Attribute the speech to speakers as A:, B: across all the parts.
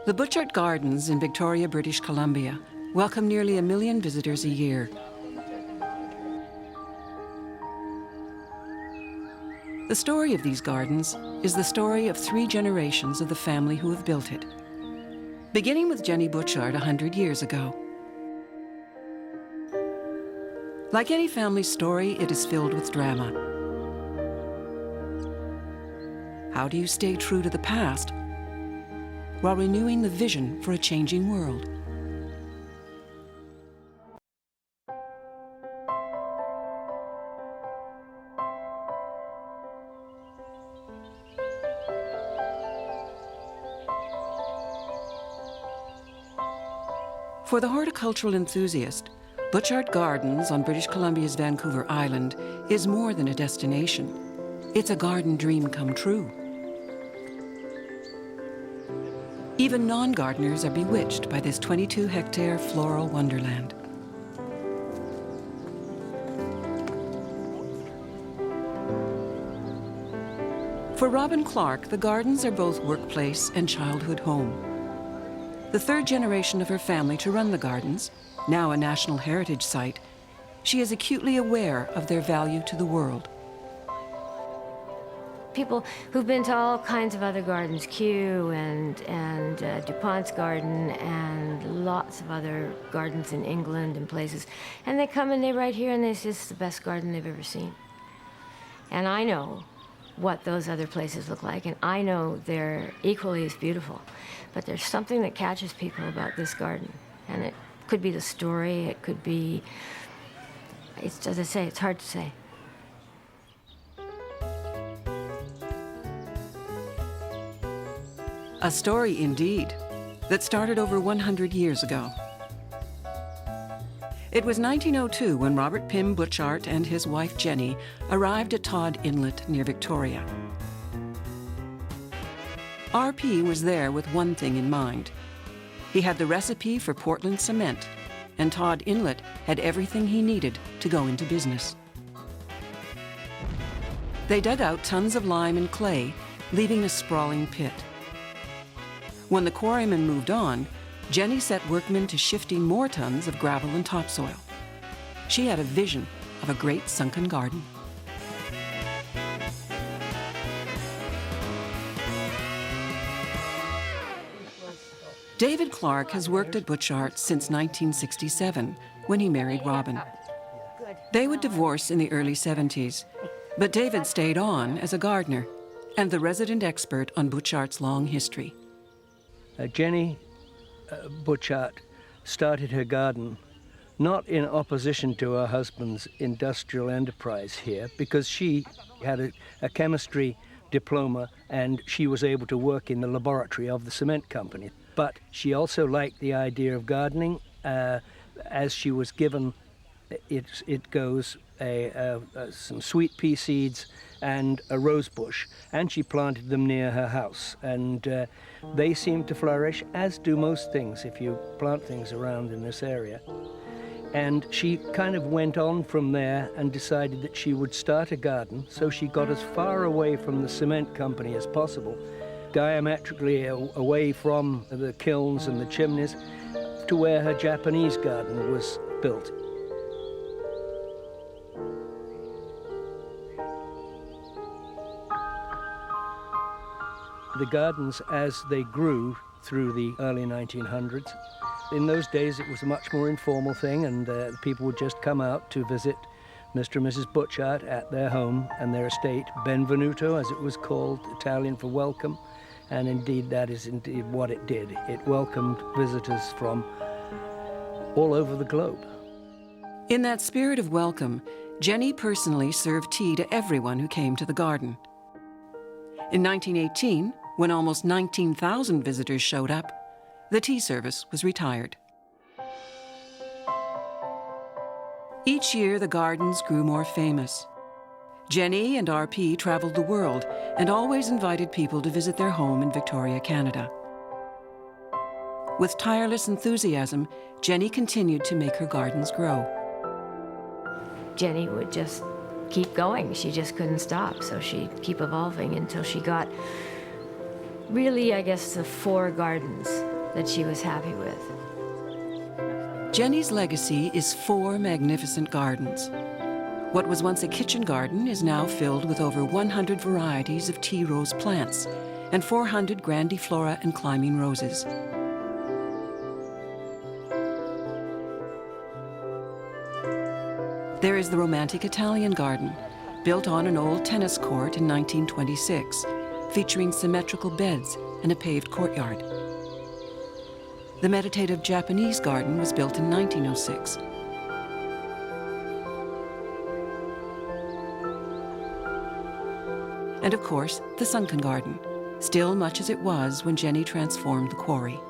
A: The Butchart Gardens in Victoria, British Columbia welcome nearly 1 million visitors a year. The story of these gardens is the story of 3 generations of the family who have built it, beginning with Jennie Butchart 100 years ago. Like any family story, it is filled with drama. How do you stay true to the past while renewing the vision for a changing world? For the horticultural enthusiast, Butchart Gardens on British Columbia's Vancouver Island is more than a destination. It's a garden dream come true. Even non-gardeners are bewitched by this 22-hectare floral wonderland. For Robin Clarke, the gardens are both workplace and childhood home. The 3rd generation of her family to run the gardens, now a National Heritage Site, she is acutely aware of their value to the world.
B: People who've been to all kinds of other gardens, Kew and DuPont's garden and lots of other gardens in England and places, and they come and they write here and they say it's the best garden they've ever seen. And I know what those other places look like, and I know they're equally as beautiful. But there's something that catches people about this garden, and it could be the story, it could be, it's, as I say, it's hard to say.
A: A story indeed, that started over 100 years ago. It was 1902 when Robert Pym Butchart and his wife Jennie arrived at Todd Inlet near Victoria. RP was there with one thing in mind. He had the recipe for Portland cement, and Todd Inlet had everything he needed to go into business. They dug out tons of lime and clay, leaving a sprawling pit. When the quarrymen moved on, Jennie set workmen to shifting more tons of gravel and topsoil. She had a vision of a great sunken garden. David Clarke has worked at Butchart since 1967, when he married Robin. They would divorce in the early 70s, but David stayed on as a gardener and the resident expert on Butchart's long history.
C: Jennie Butchart started her garden not in opposition to her husband's industrial enterprise here, because she had a chemistry diploma and she was able to work in the laboratory of the cement company. But she also liked the idea of gardening, as she was given, some sweet pea seeds and a rose bush, and she planted them near her house. And they seem to flourish, as do most things if you plant things around in this area. And she kind of went on from there and decided that she would start a garden, so she got as far away from the cement company as possible, diametrically away from the kilns and the chimneys, to where her Japanese garden was built. The gardens, as they grew through the early 1900s, in those days it was a much more informal thing, and people would just come out to visit Mr. and Mrs. Butchart at their home and their estate, Benvenuto, as it was called, Italian for welcome. And indeed, that is indeed what it did. It welcomed visitors from all over the globe.
A: In that spirit of welcome, Jennie personally served tea to everyone who came to the garden. In 1918, when almost 19,000 visitors showed up, the tea service was retired. Each year, the gardens grew more famous. Jennie and RP traveled the world and always invited people to visit their home in Victoria, Canada. With tireless enthusiasm, Jennie continued to make her gardens grow.
B: Jennie would just keep going. She just couldn't stop, so she'd keep evolving until she got really, I guess, the 4 gardens that she was happy with.
A: Jennie's legacy is 4 magnificent gardens. What was once a kitchen garden is now filled with over 100 varieties of tea rose plants and 400 grandiflora and climbing roses. There is the romantic Italian garden, built on an old tennis court in 1926, featuring symmetrical beds and a paved courtyard. The meditative Japanese garden was built in 1906. And of course, the sunken garden, still much as it was when Jennie transformed the quarry.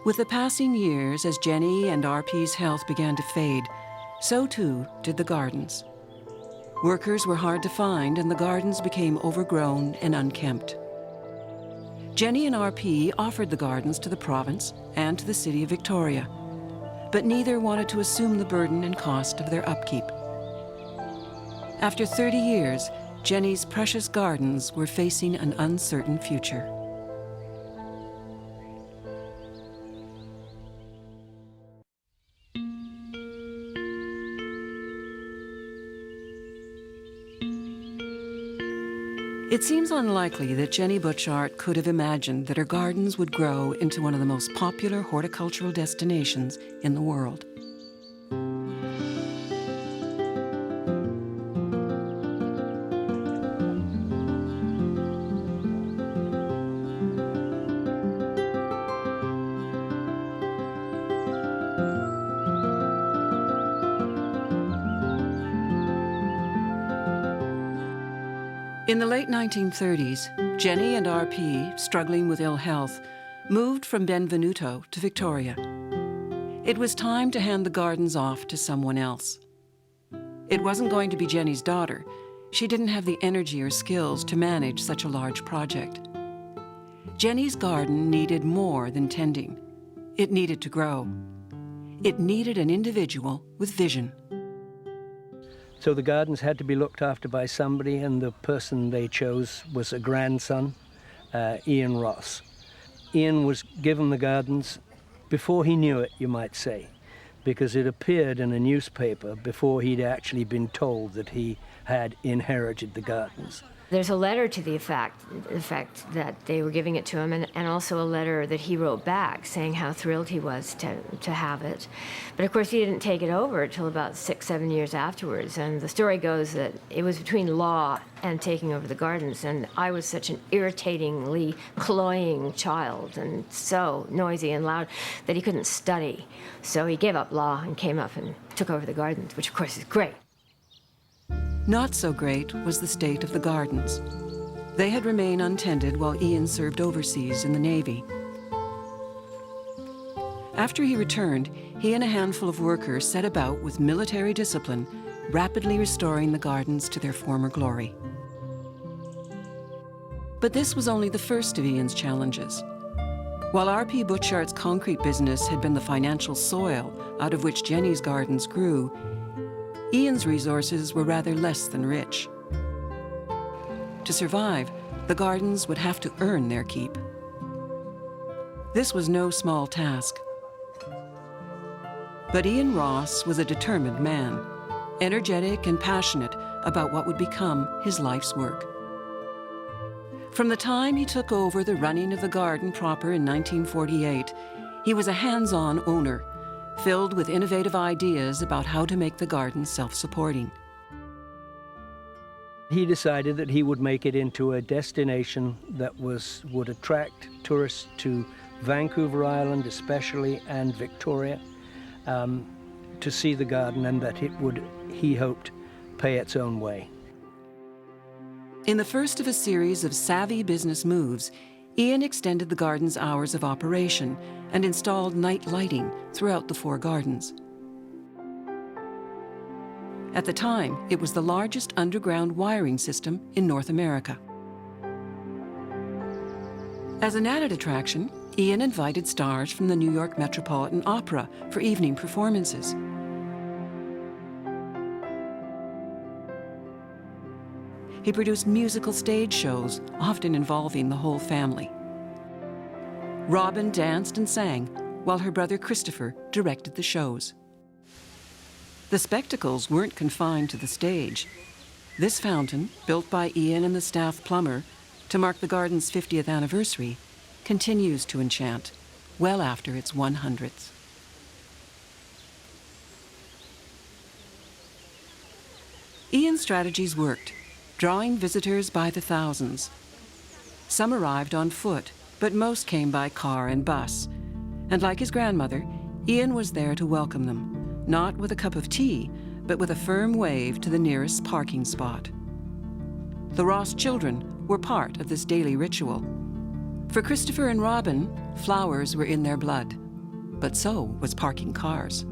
A: With the passing years, as Jennie and RP's health began to fade, so too did the gardens. Workers were hard to find, and the gardens became overgrown and unkempt. Jennie and RP offered the gardens to the province and to the city of Victoria, but neither wanted to assume the burden and cost of their upkeep. After 30 years, Jennie's precious gardens were facing an uncertain future. It seems unlikely that Jennie Butchart could have imagined that her gardens would grow into one of the most popular horticultural destinations in the world. In the late 1930s, Jennie and RP, struggling with ill health, moved from Benvenuto to Victoria. It was time to hand the gardens off to someone else. It wasn't going to be Jennie's daughter. She didn't have the energy or skills to manage such a large project. Jennie's garden needed more than tending. It needed to grow. It needed an individual with vision.
C: So the gardens had to be looked after by somebody, and the person they chose was a grandson, Ian Ross. Ian was given the gardens before he knew it, you might say, because it appeared in a newspaper before he'd actually been told that he had inherited the gardens.
B: There's a letter to the effect that they were giving it to him, and also a letter that he wrote back saying how thrilled he was to have it. But of course, he didn't take it over until about 6-7 years afterwards. And the story goes that it was between law and taking over the gardens, and I was such an irritatingly cloying child and so noisy and loud that he couldn't study. So he gave up law and came up and took over the gardens, which of course is great.
A: Not so great was the state of the gardens. They had remained untended while Ian served overseas in the Navy. After he returned, he and a handful of workers set about with military discipline, rapidly restoring the gardens to their former glory. But this was only the first of Ian's challenges. While RP Butchart's concrete business had been the financial soil out of which Jennie's gardens grew, Ian's resources were rather less than rich. To survive, the gardens would have to earn their keep. This was no small task. But Ian Ross was a determined man, energetic and passionate about what would become his life's work. From the time he took over the running of the garden proper in 1948, he was a hands-on owner, filled with innovative ideas about how to make the garden self-supporting.
C: He decided that he would make it into a destination that would attract tourists to Vancouver Island especially, and Victoria, to see the garden, and that it would, he hoped, pay its own way.
A: In the first of a series of savvy business moves, Ian extended the garden's hours of operation and installed night lighting throughout the 4 gardens. At the time, it was the largest underground wiring system in North America. As an added attraction, Ian invited stars from the New York Metropolitan Opera for evening performances. he produced musical stage shows, often involving the whole family. Robin danced and sang, while her brother Christopher directed the shows. The spectacles weren't confined to the stage. This fountain, built by Ian and the staff plumber to mark the garden's 50th anniversary, continues to enchant well after its 100th. Ian's strategies worked, drawing visitors by the thousands. Some arrived on foot, but most came by car and bus. And like his grandmother, Ian was there to welcome them, not with a cup of tea, but with a firm wave to the nearest parking spot. The Ross children were part of this daily ritual. For Christopher and Robin, flowers were in their blood, but so was parking cars.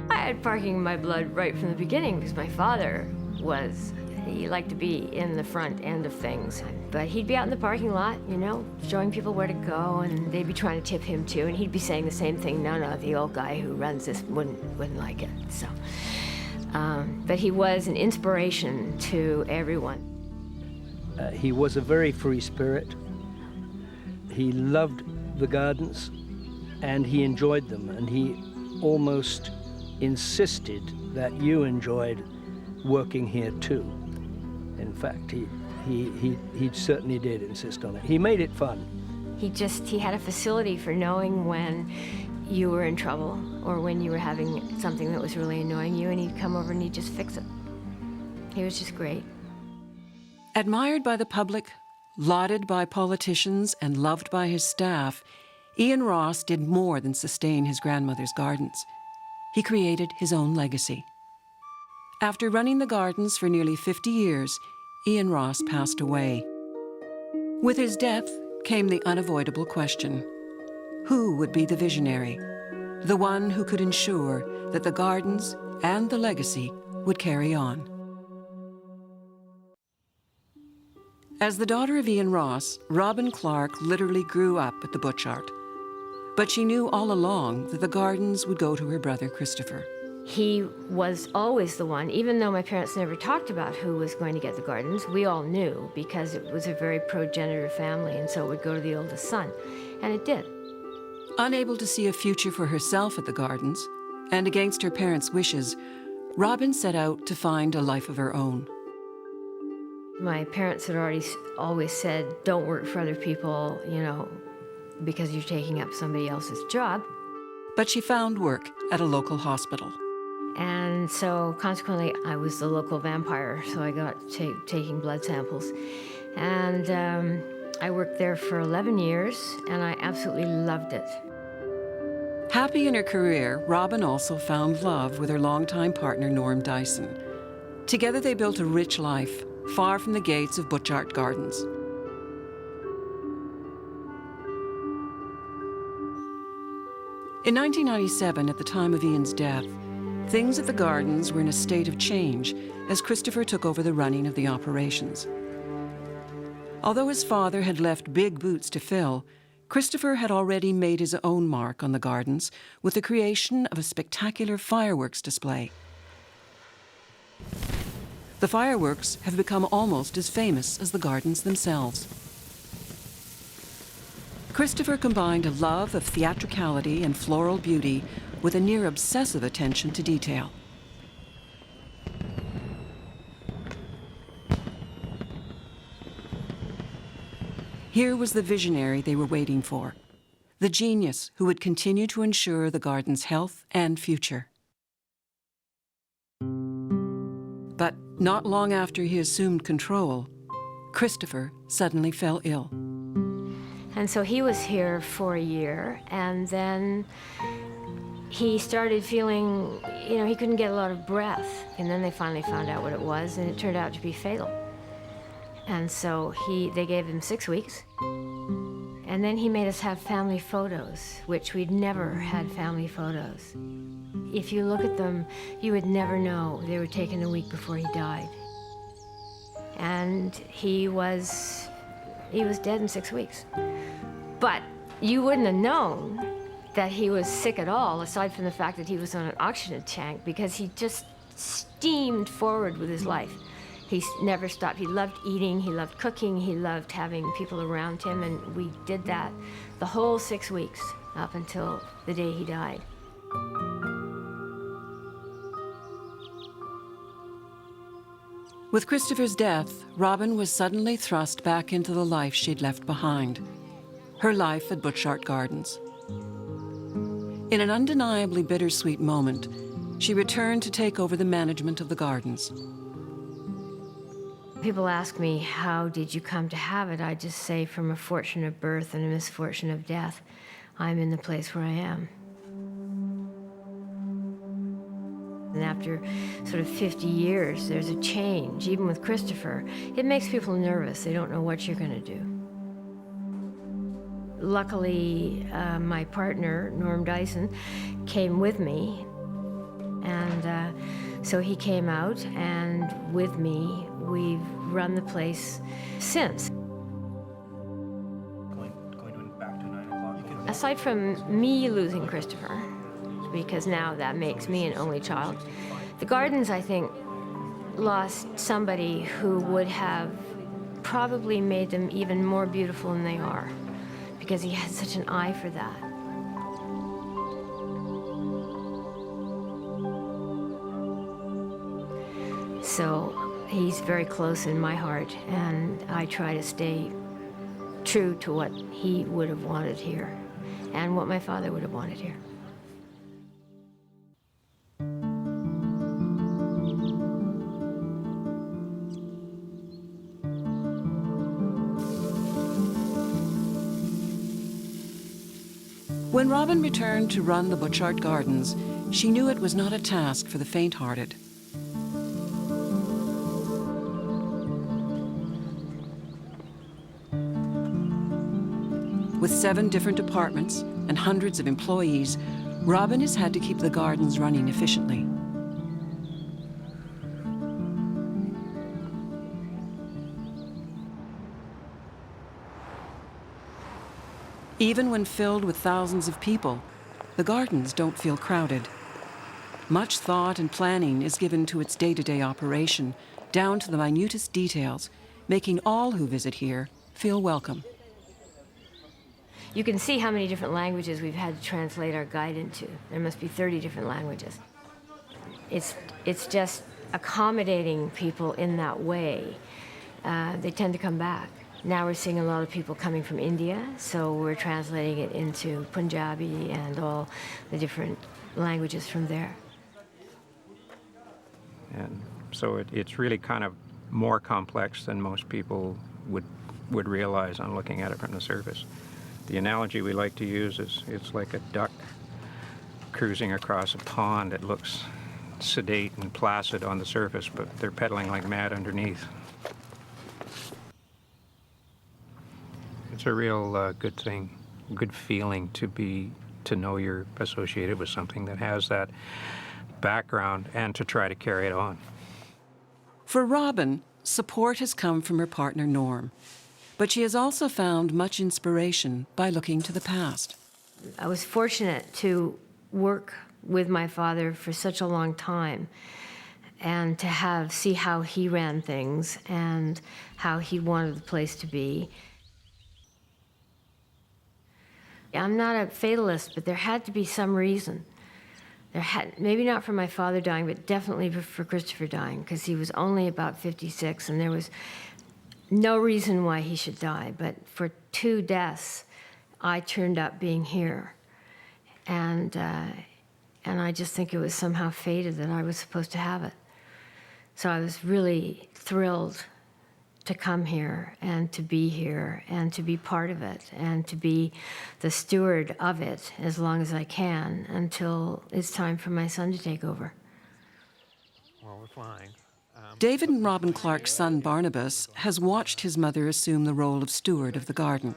B: I had parking in my blood right from the beginning because my father he liked to be in the front end of things. But he'd be out in the parking lot, you know, showing people where to go, and they'd be trying to tip him too, and he'd be saying the same thing. No, the old guy who runs this wouldn't like it. So, but he was an inspiration to everyone.
C: He was a very free spirit. He loved the gardens, and he enjoyed them, and he almost insisted that you enjoyed working here too. In fact, he certainly did insist on it. He made it fun.
B: He had a facility for knowing when you were in trouble or when you were having something that was really annoying you, and he'd come over and he'd just fix it. He was just great.
A: Admired by the public, lauded by politicians, and loved by his staff, Ian Ross did more than sustain his grandmother's gardens. He created his own legacy. After running the gardens for nearly 50 years, Ian Ross passed away. With his death came the unavoidable question: who would be the visionary? The one who could ensure that the gardens and the legacy would carry on. As the daughter of Ian Ross, Robin Clarke literally grew up at the Butchart. But she knew all along that the gardens would go to her brother Christopher.
B: He was always the one, even though my parents never talked about who was going to get the gardens. We all knew because it was a very progenitor family, and so it would go to the oldest son, and it did.
A: Unable to see a future for herself at the gardens, and against her parents' wishes, Robin set out to find a life of her own.
B: My parents had always said, don't work for other people, you know, because you're taking up somebody else's job.
A: But she found work at a local hospital.
B: And so consequently, I was the local vampire, so I got taking blood samples. And I worked there for 11 years, and I absolutely loved it.
A: Happy in her career, Robin also found love with her longtime partner, Norm Dyson. Together they built a rich life, far from the gates of Butchart Gardens. In 1997, at the time of Ian's death, things at the gardens were in a state of change as Christopher took over the running of the operations. Although his father had left big boots to fill, Christopher had already made his own mark on the gardens with the creation of a spectacular fireworks display. The fireworks have become almost as famous as the gardens themselves. Christopher combined a love of theatricality and floral beauty with a near-obsessive attention to detail. Here was the visionary they were waiting for, the genius who would continue to ensure the garden's health and future. But not long after he assumed control, Christopher suddenly fell ill.
B: And so he was here for a year, and then he started feeling, you know, he couldn't get a lot of breath. And then they finally found out what it was, and it turned out to be fatal. And so they gave him 6 weeks. And then he made us have family photos, which we'd never had family photos. If you look at them, you would never know they were taken a week before he died. And he was dead in 6 weeks. But you wouldn't have known that he was sick at all, aside from the fact that he was on an oxygen tank, because he just steamed forward with his life. He never stopped. He loved eating, he loved cooking, he loved having people around him, and we did that the whole 6 weeks up until the day he died.
A: With Christopher's death, Robin was suddenly thrust back into the life she'd left behind, her life at Butchart Gardens. In an undeniably bittersweet moment, she returned to take over the management of the gardens.
B: People ask me, how did you come to have it? I just say, from a fortune of birth and a misfortune of death, I'm in the place where I am. And after sort of 50 years, there's a change, even with Christopher. It makes people nervous. They don't know what you're going to do. Luckily, my partner, Norm Dyson, came with me. And so he came out, and with me, we've run the place since.
D: Going back to 9 o'clock.
B: Aside from me losing Christopher, because now that makes me an only child, the gardens, I think, lost somebody who would have probably made them even more beautiful than they are, because he had such an eye for that. So he's very close in my heart, and I try to stay true to what he would have wanted here and what my father would have wanted here.
A: When Robin returned to run the Butchart Gardens, she knew it was not a task for the faint-hearted. With 7 different departments and hundreds of employees, Robin has had to keep the gardens running efficiently. Even when filled with thousands of people, the gardens don't feel crowded. Much thought and planning is given to its day-to-day operation, down to the minutest details, making all who visit here feel welcome.
B: You can see how many different languages we've had to translate our guide into. There must be 30 different languages. It's just accommodating people in that way. They tend to come back. Now we're seeing a lot of people coming from India, so we're translating it into Punjabi and all the different languages from there.
E: And so it's really kind of more complex than most people would realize on looking at it from the surface. The analogy we like to use is it's like a duck cruising across a pond. It looks sedate and placid on the surface, but they're pedaling like mad underneath. It's a real good thing, good feeling to know you're associated with something that has that background and to try to carry it on.
A: For Robin, support has come from her partner Norm, but she has also found much inspiration by looking to the past.
B: I was fortunate to work with my father for such a long time and to see how he ran things and how he wanted the place to be. I'm not a fatalist, but there had to be some reason. Maybe not for my father dying, but definitely for Christopher dying, because he was only about 56, and there was no reason why he should die. But for 2 deaths, I turned up being here. And I just think it was somehow fated that I was supposed to have it. So I was really thrilled to come here and to be part of it and to be the steward of it as long as I can until it's time for my son to take over.
D: Well, we're flying.
A: David and Robin Clarke's son Barnabas has watched his mother assume the role of steward of the garden.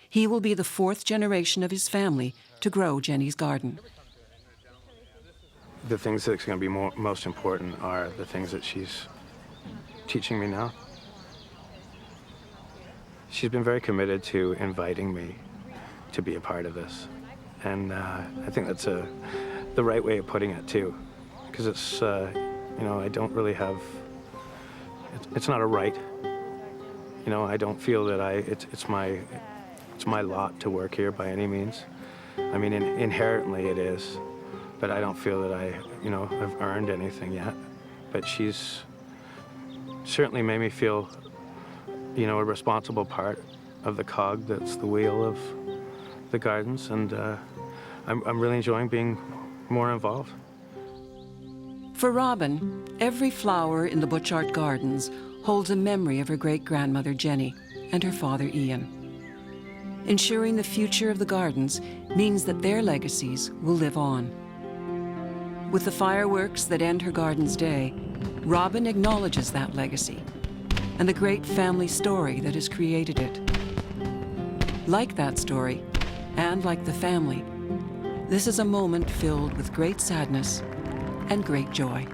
A: He will be the 4th generation of his family to grow Jennie's garden.
F: The things that's going to be most important are the things that she's teaching me now. She's been very committed to inviting me to be a part of this. And I think that's the right way of putting it, too. Because it's, I don't really have it's not a right. You know, I don't feel that it's my lot to work here by any means. I mean, inherently it is, but I don't feel that I, you know, have earned anything yet. But she's certainly made me feel, you know, a responsible part of the cog that's the wheel of the gardens, and I'm really enjoying being more involved.
A: For Robin, every flower in the Butchart Gardens holds a memory of her great-grandmother Jennie and her father Ian. Ensuring the future of the gardens means that their legacies will live on. With the fireworks that end her garden's day, Robin acknowledges that legacy and the great family story that has created it. Like that story, and like the family, this is a moment filled with great sadness and great joy.